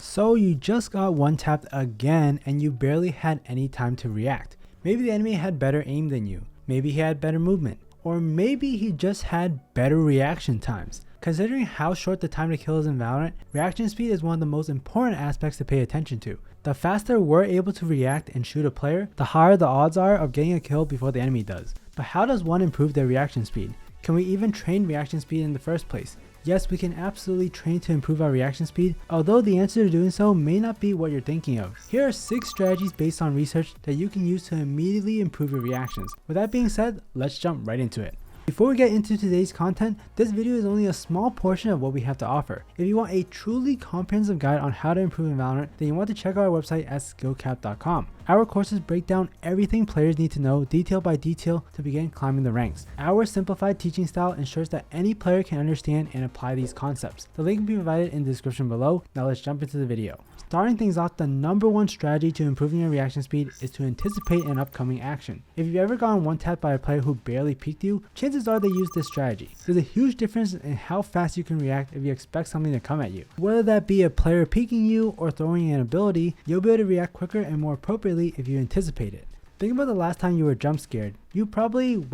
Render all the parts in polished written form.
So you just got one tapped again and you barely had any time to react. Maybe the enemy had better aim than you, maybe he had better movement, or maybe he just had better reaction times. Considering how short the time to kill is in Valorant, reaction speed is one of the most important aspects to pay attention to. The faster we're able to react and shoot a player, the higher the odds are of getting a kill before the enemy does. But how does one improve their reaction speed? Can we even train reaction speed in the first place? Yes, we can absolutely train to improve our reaction speed, although the answer to doing so may not be what you're thinking of. Here are 6 strategies based on research that you can use to immediately improve your reactions. With that being said, let's jump right into it. Before we get into today's content, this video is only a small portion of what we have to offer. If you want a truly comprehensive guide on how to improve in Valorant, then you want to check out our website at SkillCapped.com. Our courses break down everything players need to know detail by detail to begin climbing the ranks. Our simplified teaching style ensures that any player can understand and apply these concepts. The link will be provided in the description below. Now let's jump into the video. Starting things off, the number one strategy to improving your reaction speed is to anticipate an upcoming action. If you've ever gotten one tapped by a player who barely peeked you, chances are they use this strategy. There's a huge difference in how fast you can react if you expect something to come at you. Whether that be a player peeking you or throwing an ability, you'll be able to react quicker and more appropriately if you anticipate it. Think about the last time you were jump scared. You probably,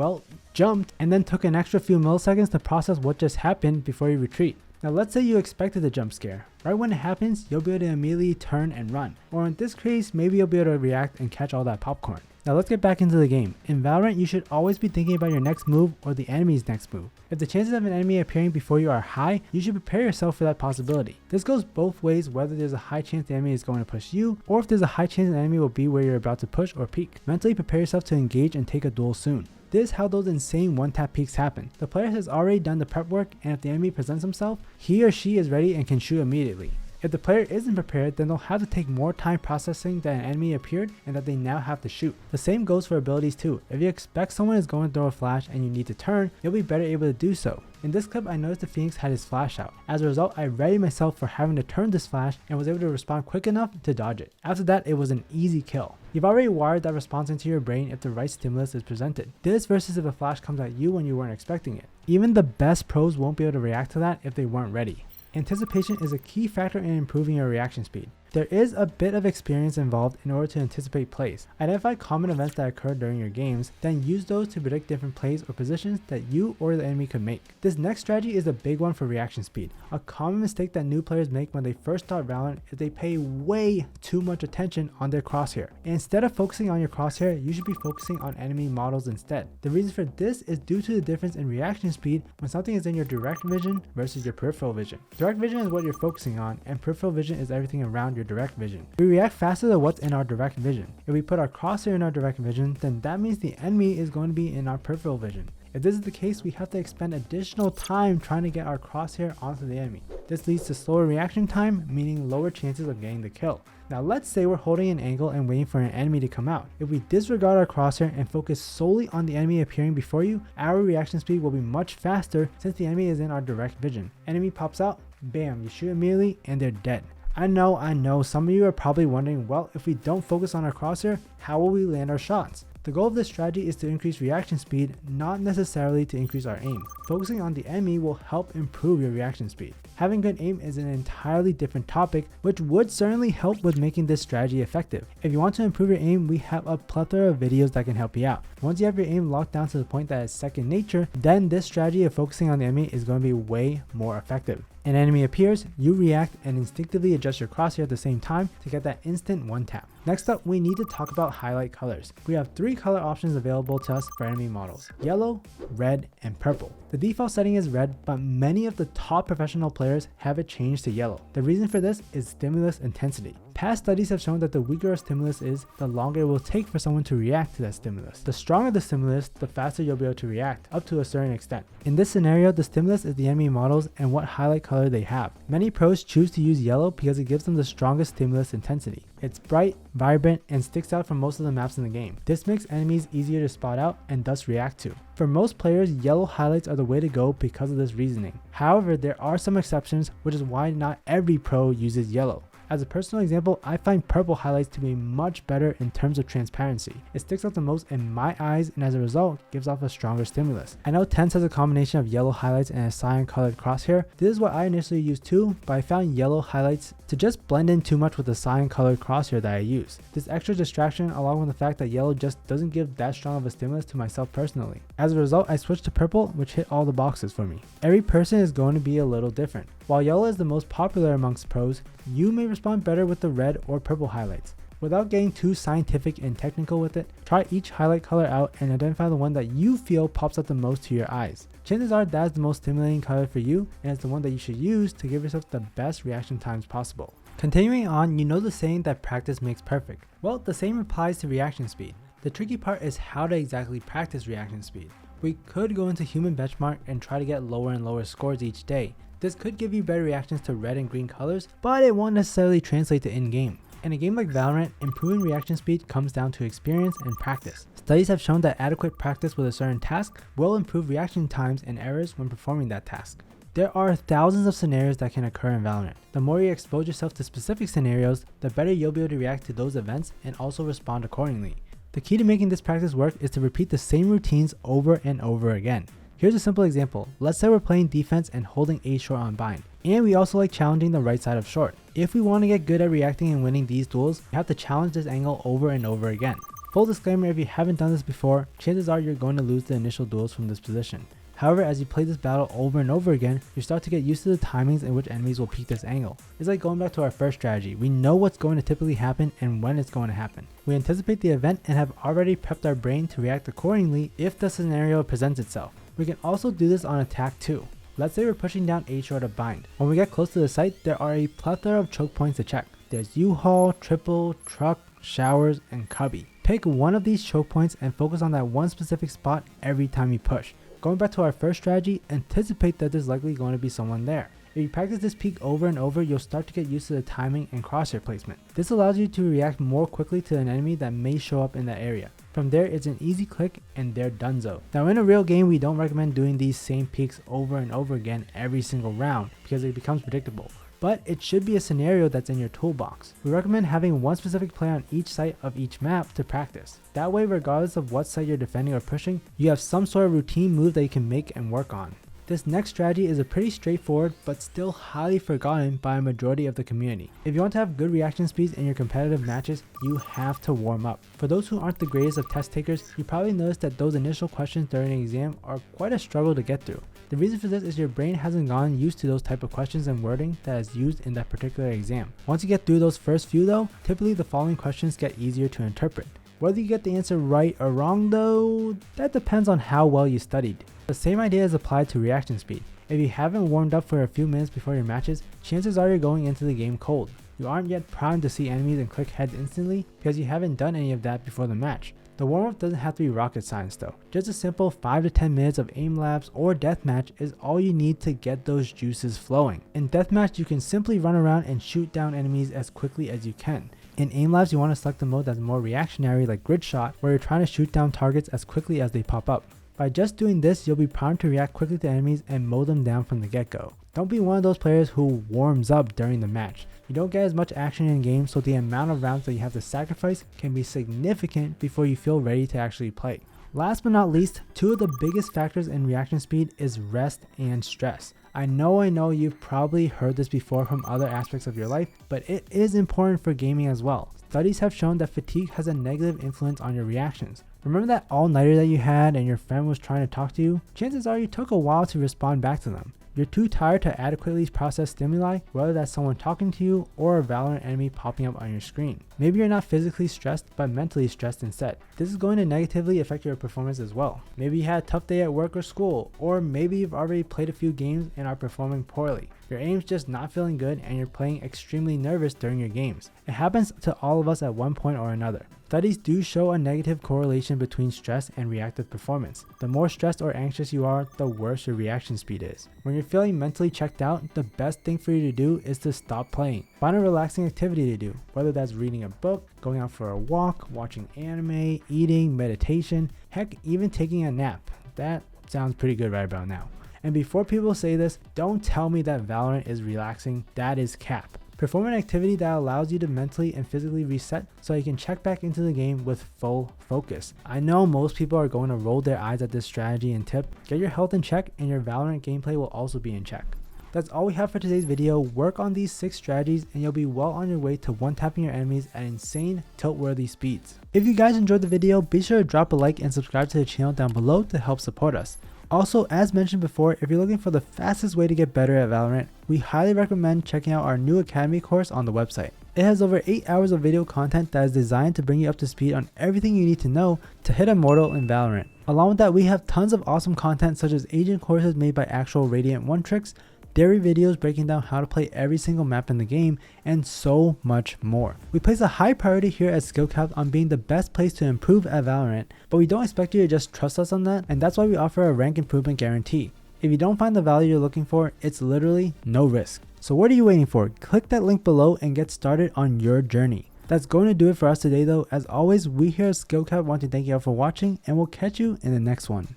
jumped and then took an extra few milliseconds to process what just happened before you retreat. Now let's say you expected the jump scare. Right when it happens, you'll be able to immediately turn and run. Or in this case, maybe you'll be able to react and catch all that popcorn. Now let's get back into the game. In Valorant, you should always be thinking about your next move or the enemy's next move. If the chances of an enemy appearing before you are high, you should prepare yourself for that possibility. This goes both ways, whether there's a high chance the enemy is going to push you, or if there's a high chance an enemy will be where you're about to push or peek. Mentally prepare yourself to engage and take a duel soon. This is how those insane one-tap peeks happen. The player has already done the prep work, and if the enemy presents himself, he or she is ready and can shoot immediately. If the player isn't prepared, then they'll have to take more time processing that an enemy appeared and that they now have to shoot. The same goes for abilities too. If you expect someone is going to throw a flash and you need to turn, you'll be better able to do so. In this clip, I noticed the Phoenix had his flash out. As a result, I readied myself for having to turn this flash and was able to respond quick enough to dodge it. After that, it was an easy kill. You've already wired that response into your brain if the right stimulus is presented. This versus if a flash comes at you when you weren't expecting it. Even the best pros won't be able to react to that if they weren't ready. Anticipation is a key factor in improving your reaction speed. There is a bit of experience involved in order to anticipate plays. Identify common events that occur during your games, then use those to predict different plays or positions that you or the enemy could make. This next strategy is a big one for reaction speed. A common mistake that new players make when they first start Valorant is they pay way too much attention on their crosshair. Instead of focusing on your crosshair, you should be focusing on enemy models instead. The reason for this is due to the difference in reaction speed when something is in your direct vision versus your peripheral vision. Direct vision is what you're focusing on, and peripheral vision is everything around your direct vision. We react faster to what's in our direct vision. If we put our crosshair in our direct vision, then that means the enemy is going to be in our peripheral vision. If this is the case, we have to expend additional time trying to get our crosshair onto the enemy. This leads to slower reaction time, meaning lower chances of getting the kill. Now let's say we're holding an angle and waiting for an enemy to come out. If we disregard our crosshair and focus solely on the enemy appearing before you, our reaction speed will be much faster since the enemy is in our direct vision. Enemy pops out, bam, you shoot immediately and they're dead. I know, some of you are probably wondering, well, if we don't focus on our crosshair, how will we land our shots? The goal of this strategy is to increase reaction speed, not necessarily to increase our aim. Focusing on the enemy will help improve your reaction speed. Having good aim is an entirely different topic, which would certainly help with making this strategy effective. If you want to improve your aim, we have a plethora of videos that can help you out. Once you have your aim locked down to the point that it's second nature, then this strategy of focusing on the enemy is going to be way more effective. An enemy appears, you react and instinctively adjust your crosshair at the same time to get that instant one tap. Next up, we need to talk about highlight colors. We have 3 color options available to us for enemy models: yellow, red, and purple. The default setting is red, but many of the top professional players have it changed to yellow. The reason for this is stimulus intensity. Past studies have shown that the weaker a stimulus is, the longer it will take for someone to react to that stimulus. The stronger the stimulus, the faster you'll be able to react, up to a certain extent. In this scenario, the stimulus is the enemy models and what highlight color they have. Many pros choose to use yellow because it gives them the strongest stimulus intensity. It's bright, vibrant, and sticks out from most of the maps in the game. This makes enemies easier to spot out and thus react to. For most players, yellow highlights are the way to go because of this reasoning. However, there are some exceptions, which is why not every pro uses yellow. As a personal example, I find purple highlights to be much better in terms of transparency. It sticks out the most in my eyes and as a result gives off a stronger stimulus. I know Tense has a combination of yellow highlights and a cyan colored crosshair. This is what I initially used too, but I found yellow highlights to just blend in too much with the cyan colored crosshair that I use. This extra distraction along with the fact that yellow just doesn't give that strong of a stimulus to myself personally. As a result, I switched to purple, which hit all the boxes for me. Every person is going to be a little different. While yellow is the most popular amongst pros, you may respond better with the red or purple highlights. Without getting too scientific and technical with it, try each highlight color out and identify the one that you feel pops out the most to your eyes. Chances are that's the most stimulating color for you and it's the one that you should use to give yourself the best reaction times possible. Continuing on, you know the saying that practice makes perfect. Well, the same applies to reaction speed. The tricky part is how to exactly practice reaction speed. We could go into human benchmark and try to get lower and lower scores each day. This could give you better reactions to red and green colors, but it won't necessarily translate to in-game. In a game like Valorant, improving reaction speed comes down to experience and practice. Studies have shown that adequate practice with a certain task will improve reaction times and errors when performing that task. There are thousands of scenarios that can occur in Valorant. The more you expose yourself to specific scenarios, the better you'll be able to react to those events and also respond accordingly. The key to making this practice work is to repeat the same routines over and over again. Here's a simple example. Let's say we're playing defense and holding A short on bind, and we also like challenging the right side of short. If we want to get good at reacting and winning these duels, you have to challenge this angle over and over again. Full disclaimer, if you haven't done this before, chances are you're going to lose the initial duels from this position. However, as you play this battle over and over again, you start to get used to the timings in which enemies will peek this angle. It's like going back to our first strategy. We know what's going to typically happen and when it's going to happen. We anticipate the event and have already prepped our brain to react accordingly if the scenario presents itself. We can also do this on attack too. Let's say we're pushing down A short of bind. When we get close to the site, there are a plethora of choke points to check. There's U-Haul, Triple, Truck, Showers, and Cubby. Pick one of these choke points and focus on that one specific spot every time you push. Going back to our first strategy, anticipate that there's likely going to be someone there. If you practice this peek over and over, you'll start to get used to the timing and crosshair placement. This allows you to react more quickly to an enemy that may show up in that area. From there, it's an easy click and they're donezo. Now in a real game, we don't recommend doing these same peeks over and over again every single round because it becomes predictable. But it should be a scenario that's in your toolbox. We recommend having one specific play on each site of each map to practice. That way, regardless of what site you're defending or pushing, you have some sort of routine move that you can make and work on. This next strategy is a pretty straightforward but still highly forgotten by a majority of the community. If you want to have good reaction speeds in your competitive matches, you have to warm up. For those who aren't the greatest of test takers, you probably noticed that those initial questions during an exam are quite a struggle to get through. The reason for this is your brain hasn't gotten used to those type of questions and wording that is used in that particular exam. Once you get through those first few though, typically the following questions get easier to interpret. Whether you get the answer right or wrong though, that depends on how well you studied. The same idea is applied to reaction speed. If you haven't warmed up for a few minutes before your matches, chances are you're going into the game cold. You aren't yet primed to see enemies and click heads instantly because you haven't done any of that before the match. The warm-up doesn't have to be rocket science though. Just a simple 5 to 10 minutes of aim labs or deathmatch is all you need to get those juices flowing. In deathmatch, you can simply run around and shoot down enemies as quickly as you can. In aim labs, you want to select the mode that's more reactionary like grid shot, where you're trying to shoot down targets as quickly as they pop up. By just doing this, you'll be primed to react quickly to enemies and mow them down from the get-go. Don't be one of those players who warms up during the match. You don't get as much action in game, so the amount of rounds that you have to sacrifice can be significant before you feel ready to actually play. Last but not least, two of the biggest factors in reaction speed is rest and stress. I know you've probably heard this before from other aspects of your life, but it is important for gaming as well. Studies have shown that fatigue has a negative influence on your reactions. Remember that all-nighter that you had and your friend was trying to talk to you? Chances are you took a while to respond back to them. You're too tired to adequately process stimuli, whether that's someone talking to you or a Valorant enemy popping up on your screen. Maybe you're not physically stressed, but mentally stressed instead. This is going to negatively affect your performance as well. Maybe you had a tough day at work or school, or maybe you've already played a few games and are performing poorly. Your aim's just not feeling good and you're playing extremely nervous during your games. It happens to all of us at one point or another. Studies do show a negative correlation between stress and reactive performance. The more stressed or anxious you are, the worse your reaction speed is. When you're feeling mentally checked out, the best thing for you to do is to stop playing. Find a relaxing activity to do, whether that's reading a book, going out for a walk, watching anime, eating, meditation, heck, even taking a nap. That sounds pretty good right about now. And before people say this, don't tell me that Valorant is relaxing. That is cap. Perform an activity that allows you to mentally and physically reset so you can check back into the game with full focus. I know most people are going to roll their eyes at this strategy and tip. Get your health in check and your Valorant gameplay will also be in check. That's all we have for today's video. Work on these 6 strategies and you'll be well on your way to one-tapping your enemies at insane tilt-worthy speeds. If you guys enjoyed the video, be sure to drop a like and subscribe to the channel down below to help support us. Also, as mentioned before, if you're looking for the fastest way to get better at Valorant, we highly recommend checking out our new Academy course on the website. It has over 8 hours of video content that is designed to bring you up to speed on everything you need to know to hit Immortal in Valorant. Along with that, we have tons of awesome content such as agent courses made by actual Radiant 1 tricks, daily videos breaking down how to play every single map in the game, and so much more. We place a high priority here at SkillCapped on being the best place to improve at Valorant, but we don't expect you to just trust us on that, and that's why we offer a rank improvement guarantee. If you don't find the value you're looking for, it's literally no risk. So what are you waiting for? Click that link below and get started on your journey. That's going to do it for us today though. As always, we here at SkillCapped want to thank you all for watching, and we'll catch you in the next one.